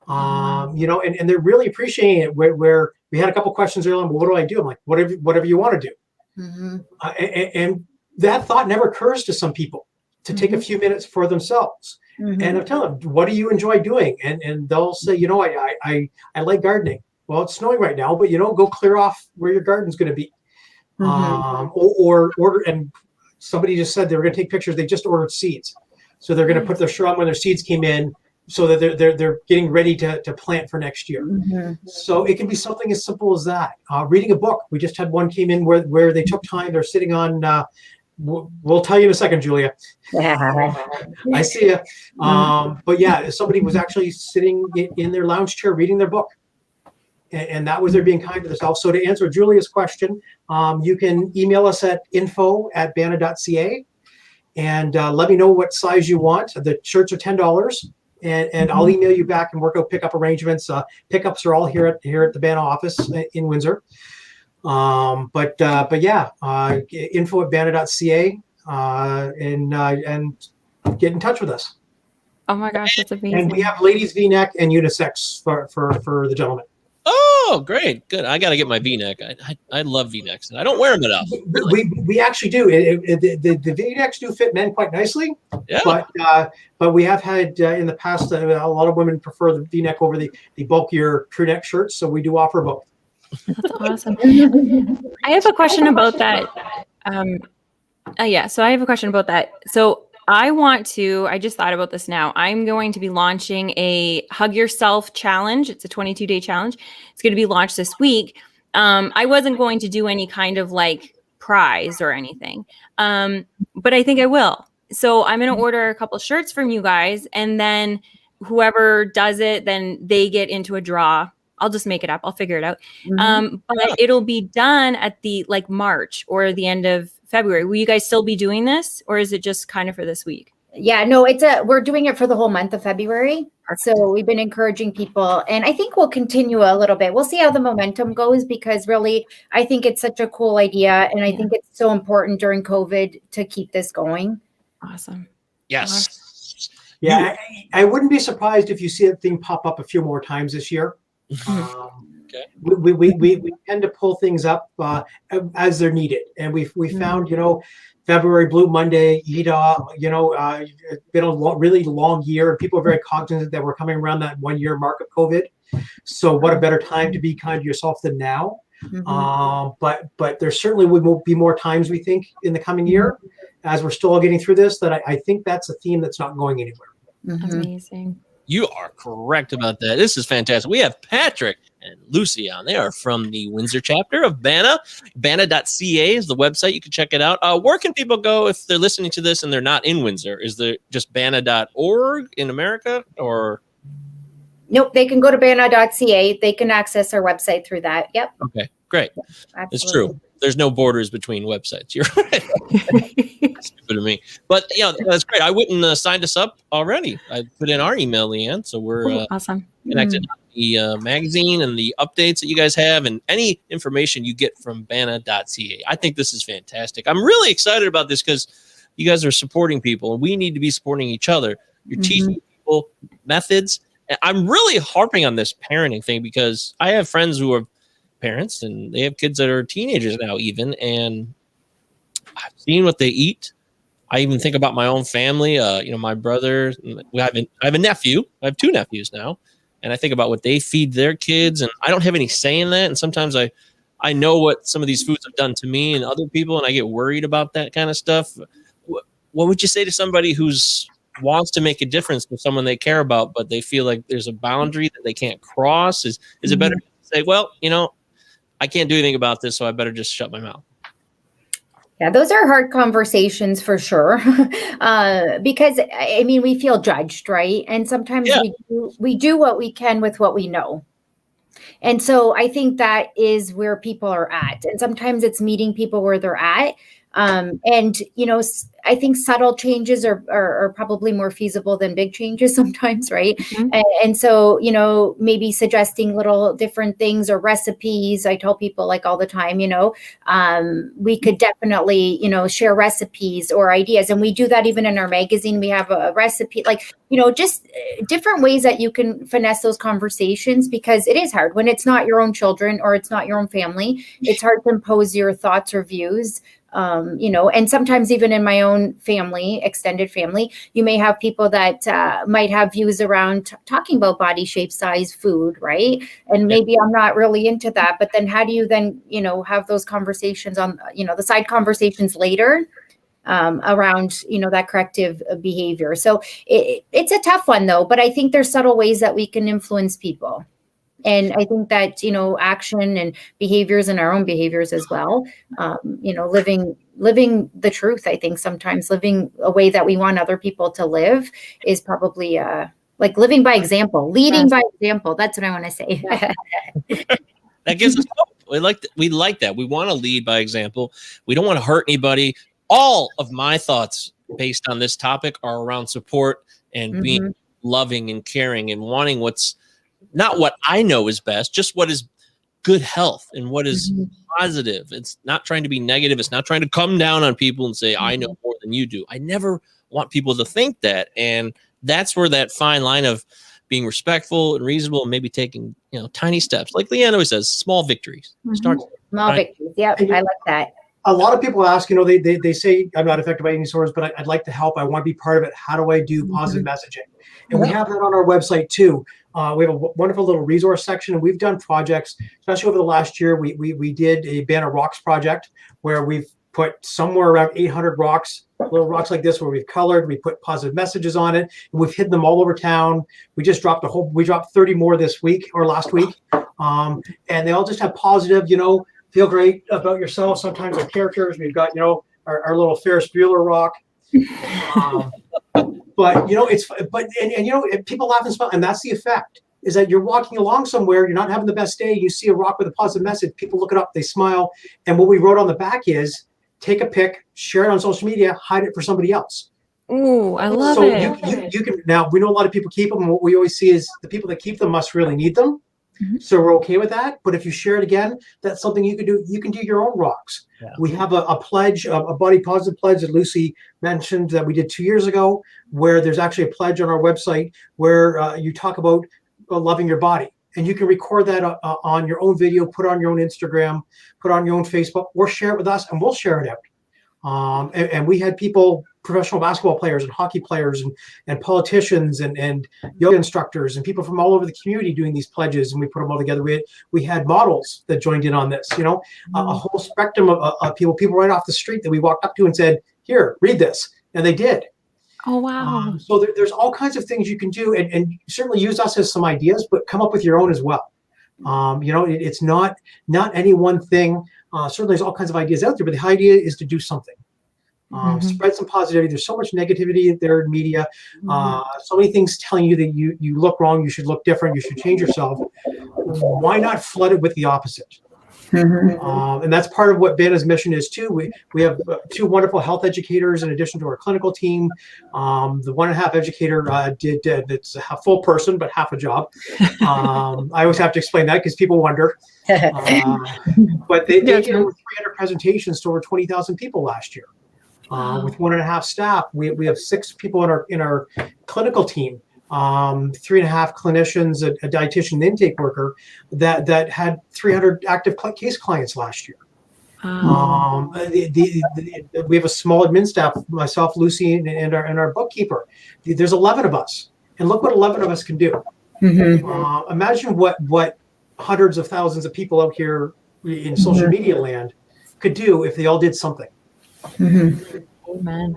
And they're really appreciating it, where we had a couple questions earlier on, well, what do I do? I'm like, whatever you want to do. And that thought never occurs to some people, to take a few minutes for themselves. And I'll tell them, what do you enjoy doing? And they'll say, I like gardening. Well, it's snowing right now, but go clear off where your garden's going to be. Or order, and somebody just said they were going to take pictures. They just ordered seeds. So they're going to put their shirt on when their seeds came in, so that they're getting ready to plant for next year. So it can be something as simple as that. Reading a book. We just had one came in where they took time. They're sitting on, we'll tell you in a second, Julia. I see you. But yeah, somebody was actually sitting in their lounge chair reading their book. And that was their being kind to themselves. So to answer Julia's question, you can email us at info@bana.ca. And let me know what size you want. The shirts are $10, and I'll email you back and work out pickup arrangements. Pickups are all here at the BANA office in Windsor. But yeah, info@bana.ca, and get in touch with us. Oh my gosh, that's amazing. And we have ladies V-neck and unisex for the gentlemen. Oh, great. Good. I got to get my V-neck. I love V-necks, and I don't wear them enough. Really. We actually do. The V-necks do fit men quite nicely. Yeah. But we have had in the past, a lot of women prefer the V-neck over the bulkier crew neck shirts. So we do offer both. That's awesome. I have a question about that. So I have a question about that. So I just thought about this now. I'm going to be launching a Hug Yourself challenge. It's a 22-day challenge. It's going to be launched this week. I wasn't going to do any kind of like prize or anything, but I think I will. So I'm going to order a couple shirts from you guys, and then whoever does it, then they get into a draw I'll just make it up. I'll figure it out. Mhm. But it'll be done at the like March or the end of February. Will you guys still be doing this, or is it just kind of for this week? Yeah, no, we're doing it for the whole month of February. So we've been encouraging people, and I think we'll continue a little bit. We'll see how the momentum goes, because really, I think it's such a cool idea, and I think it's so important during COVID to keep this going. Awesome. Yes. Yeah, I wouldn't be surprised if you see that thing pop up a few more times this year. Okay. We tend to pull things up as they're needed, and we found, February Blue Monday, EDA, it's been a really long year, and people are very cognizant that we're coming around that 1 year mark of COVID. So what a better time to be kind to yourself than now. But there certainly will be more times, we think, in the coming year, as we're still getting through this, that I think that's a theme that's not going anywhere. Amazing. You are correct about that. This is fantastic. We have Patrick and Lucy on. They are from the Windsor chapter of BANA. BANA.ca is the website. You can check it out. Where can people go if they're listening to this and they're not in Windsor? Is there just BANA.org in America, or? Nope, they can go to BANA.ca. They can access our website through that. Yep. Okay, great. Absolutely. It's true. There's no borders between websites. You're right. Stupid of me. But, that's great. I wouldn't signed us up already. I put in our email, Leanne. So we're awesome. connected on the magazine and the updates that you guys have and any information you get from BANA.ca. I think this is fantastic. I'm really excited about this because you guys are supporting people, and we need to be supporting each other. You're teaching people methods. And I'm really harping on this parenting thing because I have friends who are parents and they have kids that are teenagers now even, and I've seen what they eat. I even think about my own family. My brother, I have a nephew. I have two nephews now, and I think about what they feed their kids, and I don't have any say in that. And sometimes I know what some of these foods have done to me and other people, and I get worried about that kind of stuff. What would you say to somebody who's wants to make a difference for someone they care about, but they feel like there's a boundary that they can't cross? Is it better to say, well, I can't do anything about this, so I better just shut my mouth? Yeah, those are hard conversations for sure. Because we feel judged, right? And sometimes we do what we can with what we know. And so I think that is where people are at. And sometimes it's meeting people where they're at. I think subtle changes are probably more feasible than big changes sometimes, right? And so, maybe suggesting little different things or recipes. I tell people like all the time, we could definitely, share recipes or ideas. And we do that even in our magazine. We have a recipe, just different ways that you can finesse those conversations, because it is hard when it's not your own children or it's not your own family. It's hard to impose your thoughts or views. And sometimes even in my own family, extended family, you may have people that might have views around talking about body shape, size, food, right? And maybe I'm not really into that, but then how do you then, have those conversations on, the side conversations later around, that corrective behavior. So it's a tough one though, but I think there's subtle ways that we can influence people. And I think that, action and behaviors and our own behaviors as well, living the truth. I think sometimes living a way that we want other people to live is probably like living by example, leading by example. That's what I want to say. That gives us hope. We like that. We want to lead by example. We don't want to hurt anybody. All of my thoughts based on this topic are around support and being loving and caring and wanting what's not what I know is best, just what is good health and what is positive. It's not trying to be negative. It's not trying to come down on people and say, I know more than you do. I never want people to think that. And that's where that fine line of being respectful and reasonable and maybe taking, tiny steps. Like Leanne always says, small victories. Start small victories. Yep, I like that. A lot of people ask, they say, I'm not affected by eating disorders, but I'd like to help. I want to be part of it. How do I do positive messaging? And we have that on our website too. We have a wonderful little resource section, and we've done projects, especially over the last year. We did a BANA Rocks project where we've put somewhere around 800 rocks, little rocks like this, where we've colored, we put positive messages on it, and we've hidden them all over town. We just dropped we dropped 30 more this week or last week. And they all just have positive, feel great about yourself. Sometimes our characters, we've got, our little Ferris Bueller rock. But people laugh and smile, and that's the effect. is that you're walking along somewhere, you're not having the best day, you see a rock with a positive message, people look it up, they smile. And what we wrote on the back is, take a pic, share it on social media, hide it for somebody else. Ooh, I love so it. you can, now we know a lot of people keep them, and what we always see is the people that keep them must really need them. Mhm. So we're okay with that. But if you share it again, that's something you can do. You can do your own rocks. Yeah. We have a pledge, a body positive pledge that Lucy mentioned that we did 2 years ago, where there's actually a pledge on our website where you talk about loving your body. And you can record that on your own video, put on your own Instagram, put on your own Facebook, or share it with us, and we'll share it out. And we had people, professional basketball players and hockey players and politicians and yoga instructors and people from all over the community doing these pledges, and we put them all together. We had models that joined in on this, a whole spectrum of people right off the street that we walked up to and said, here, read this. And they did. Oh, wow. So there's all kinds of things you can do, and certainly use us as some ideas, but come up with your own as well. It's not any one thing. Certainly there's all kinds of ideas out there, but the idea is to do something. Spread some positivity. There's so much negativity there in media. So many things telling you that you look wrong, you should look different, you should change yourself. Why not flood it with the opposite? And that's part of what BANA's mission is too. We have 2 wonderful health educators in addition to our clinical team. The 1.5 educator it's a full person, but half a job. I always have to explain that because people wonder. But they did over 300 presentations to over 20,000 people last year. With 1.5 staff, we have 6 people in our clinical team. 3.5 clinicians, a dietitian, and intake worker that had 300 active case clients last year. We have a small admin staff, myself, Lucy, and our bookkeeper. There's 11 of us, and look what 11 of us can do. Imagine what hundreds of thousands of people out here in social media land could do if they all did something. Amen.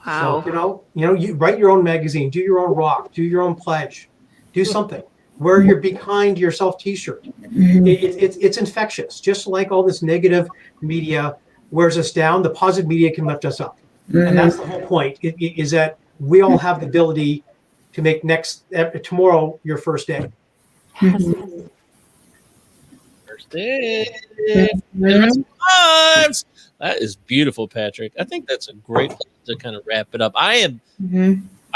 Wow. So, you write your own magazine, do your own rock, do your own pledge, do something. Wear your Be Kind to Yourself t-shirt. It's infectious. Just like all this negative media wears us down, the positive media can lift us up. And that's the whole point, is that we all have the ability to make tomorrow your first day. First day. That is beautiful, Patrick. I think that's a great place to kind of wrap it up. I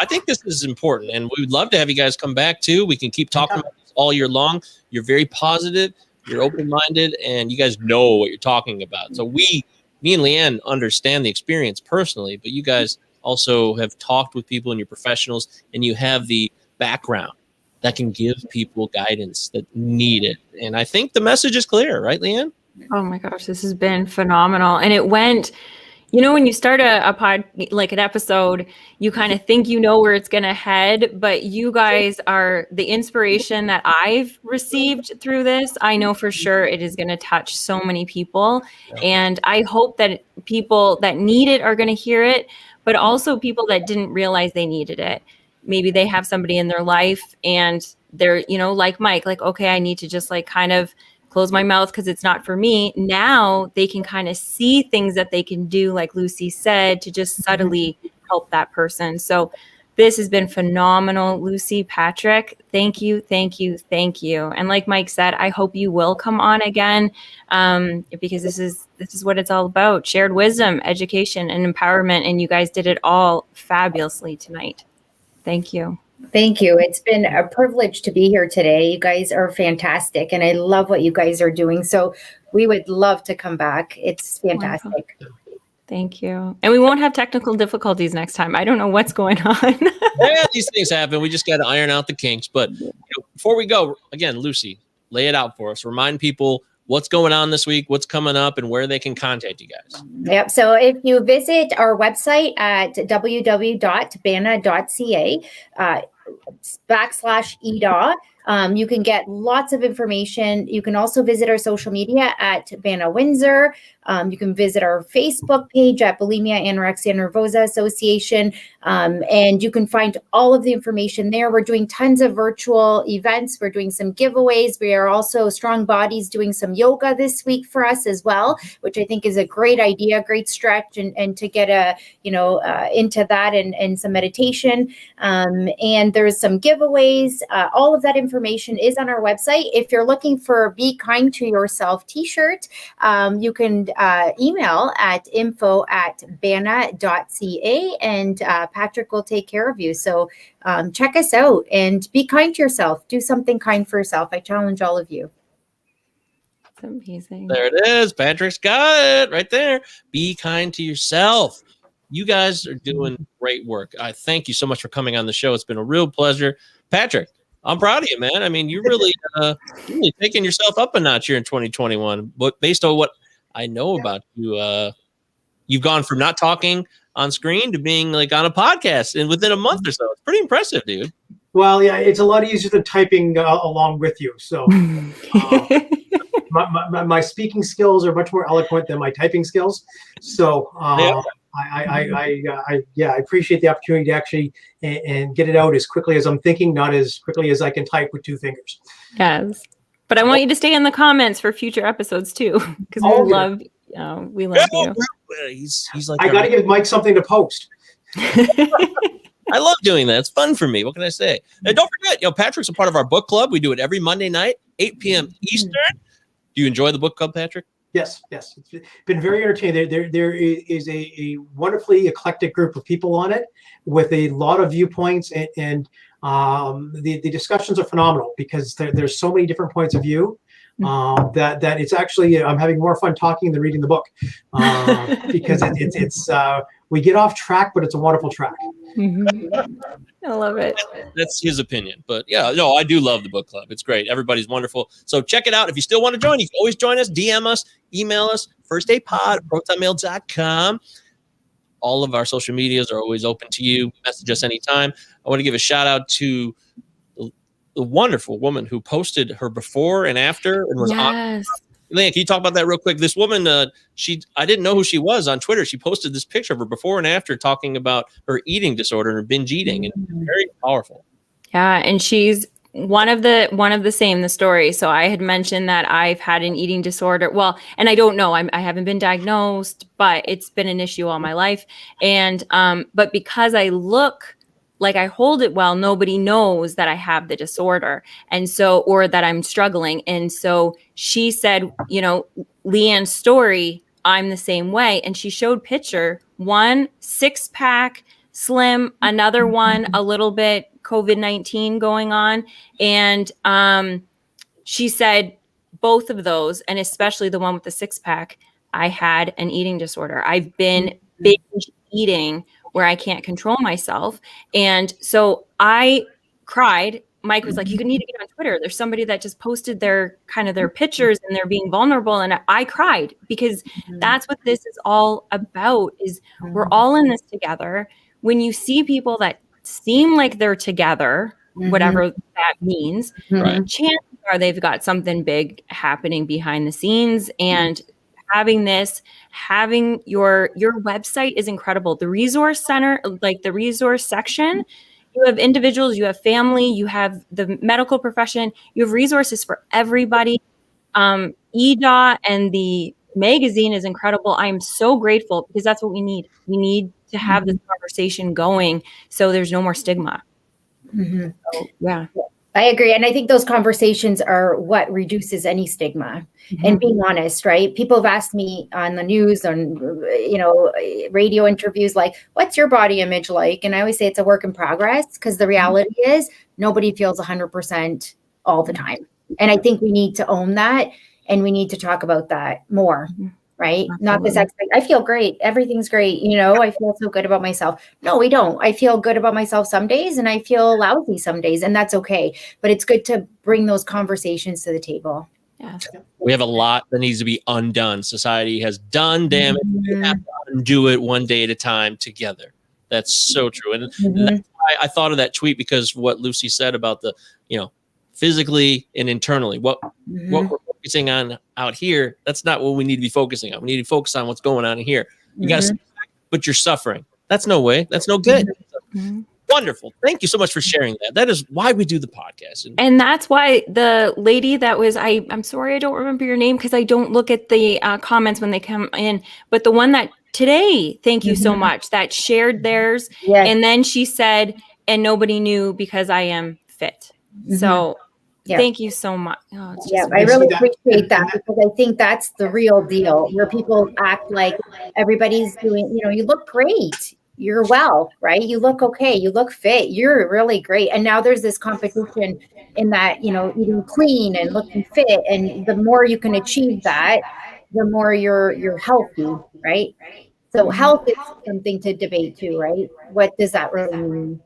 think this is important, and we would love to have you guys come back too. We can keep talking about this all year long. You're very positive, you're open-minded, and you guys know what you're talking about. So me and Leanne understand the experience personally, but you guys also have talked with people and you're professionals, and you have the background that can give people guidance that need it. And I think the message is clear, right, Leanne? Oh my gosh, this has been phenomenal. And it went, when you start a pod, like an episode, you kind of think where it's going to head, but you guys are the inspiration that I've received through this. I know for sure it is going to touch so many people. And I hope that people that need it are going to hear it, but also people that didn't realize they needed it. Maybe they have somebody in their life and they're, like Mike, like, okay, I need to just kind of close my mouth because it's not for me. Now they can kind of see things that they can do, like Lucy said, to just subtly help that person. So this has been phenomenal. Lucy, Patrick, thank you. And like Mike said, I hope you will come on again because this is what it's all about. Shared wisdom, education, and empowerment. And you guys did it all fabulously tonight. Thank you. Thank you. It's been a privilege to be here today. You guys are fantastic, and I love what you guys are doing. So we would love to come back. It's fantastic. Wonderful. Thank you. And we won't have technical difficulties next time. I don't know what's going on. Yeah, these things happen. We just got to iron out the kinks. But before we go, again, Lucy, lay it out for us. Remind people what's going on this week, what's coming up, and where they can contact you guys. Yep. So if you visit our website at www.bana.ca /EDA, You can get lots of information. You can also visit our social media at BANA Windsor. You can visit our Facebook page at Bulimia Anorexia Nervosa Association. And you can find all of the information there. We're doing tons of virtual events. We're doing some giveaways. We are also Strong Bodies doing some yoga this week for us as well, which I think is a great idea, great stretch, and to get into that and some meditation. And there's some giveaways. All of that information is on our website. If you're looking for a Be Kind to Yourself t-shirt, you can email at info@bana.ca, and Patrick will take care of you. So check us out and be kind to yourself. Do something kind for yourself. I challenge all of you. That's amazing. There it is. Patrick's got it right there. Be kind to yourself. You guys are doing great work. I thank you so much for coming on the show. It's been a real pleasure. Patrick, I'm proud of you, man. I mean, you're really taking yourself up a notch here in 2021. But based on what I know about you, you've gone from not talking on screen to being like on a podcast and within a month or so. It's pretty impressive, dude. Well, yeah, it's a lot easier than typing along with you. So my speaking skills are much more eloquent than my typing skills. So I appreciate the opportunity to actually and get it out as quickly as I'm thinking, not as quickly as I can type with two fingers. Yes. But I want you to stay in the comments for future episodes too, because we love you. He's like, I got to give Mike something to post. I love doing that. It's fun for me. What can I say? And don't forget, Patrick's a part of our book club. We do it every Monday night, 8 p.m. Eastern. Do you enjoy the book club, Patrick? Yes. It's been very entertaining. There is a wonderfully eclectic group of people on it with a lot of viewpoints, and the discussions are phenomenal because there's so many different points of view that it's actually I'm having more fun talking than reading the book because it's we get off track, but it's a wonderful track. I love it. That's his opinion, but I do love the book club. It's great. Everybody's wonderful. So check it out. If you still want to join, you can always join us. DM us, email us, firstdaydpod@protonmail.com. All of our social medias are always open to you. Message us anytime. I want to give a shout out to the wonderful woman who posted her before and after and was on. Leanne, can you talk about that real quick? This woman, I didn't know who she was on Twitter. She posted this picture of her before and after talking about her eating disorder and her binge eating, and very powerful. Yeah, and she's one of the same, the story. So I had mentioned that I've had an eating disorder. Well, and I don't know, I haven't been diagnosed, but it's been an issue all my life. And, but because I look like I hold it well, nobody knows that I have the disorder. And so, or that I'm struggling. And so she said, Leanne's story, I'm the same way. And she showed picture, one 6-pack, slim, another one, a little bit COVID-19 going on. And she said both of those, and especially the one with the 6-pack, I had an eating disorder. I've been binge eating where I can't control myself. And so I cried. Mike was like, you need to get on Twitter. There's somebody that just posted their pictures and they're being vulnerable. And I cried because that's what this is all about, is we're all in this together. When you see people that seem like they're together, whatever that means, chances are they've got something big happening behind the scenes. And having your website is incredible. The resource center, like the resource section, you have individuals, you have family, you have the medical profession, you have resources for everybody. EDA and the magazine is incredible. I am so grateful because that's what we need. We need to have this conversation going so there's no more stigma. So, yeah. I agree. And I think those conversations are what reduces any stigma. And being honest, right? People have asked me on the news, on, radio interviews, like, what's your body image like? And I always say it's a work in progress, because the reality is nobody feels 100% all the time. And I think we need to own that, and we need to talk about that more. Right? Absolutely. Not this I feel great. Everything's great. I feel so good about myself. No, we don't. I feel good about myself some days and I feel lousy some days, and that's okay. But it's good to bring those conversations to the table. Yeah. We have a lot that needs to be undone. Society has done damage. We have to undo it one day at a time together. That's so true. And that's why I thought of that tweet, because what Lucy said about the, physically and internally. What we're focusing on out here, that's not what we need to be focusing on. We need to focus on what's going on in here. You got to, but you're suffering. That's no way. That's no good. Wonderful. Thank you so much for sharing that. That is why we do the podcast. And that's why the lady that was, I'm sorry, I don't remember your name because I don't look at the comments when they come in, but the one that today, thank you so much, that shared theirs. Yes. And then she said, and nobody knew because I am fit. So thank you so much. Oh, I really appreciate that because I think that's the real deal where people act like everybody's doing, you look great. You're well, right? You look okay. You look fit. You're really great. And now there's this competition in that, eating clean and looking fit. And the more you can achieve that, the more you're healthy, right? So health is something to debate too, right? What does that really mean?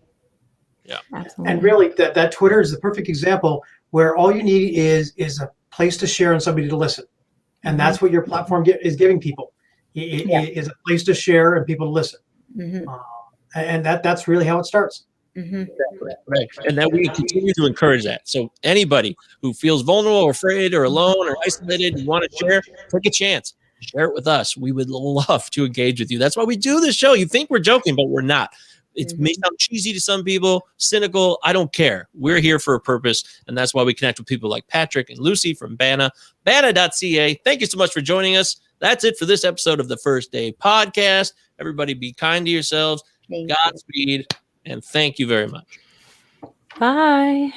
Yeah, absolutely. And really, that Twitter is the perfect example where all you need is a place to share and somebody to listen, and that's what your platform is giving people. It is a place to share and people to listen, and that's really how it starts. Right. And that we continue to encourage that. So anybody who feels vulnerable or afraid or alone or isolated, you want to share, take a chance. Share it with us. We would love to engage with you. That's why we do this show. You think we're joking, but we're not. It may sound cheesy to some people, cynical. I don't care. We're here for a purpose, and that's why we connect with people like Patrick and Lucy from BANA, BANA.ca. Thank you so much for joining us. That's it for this episode of the First Day Podcast. Everybody be kind to yourselves. Godspeed, and thank you very much. Bye.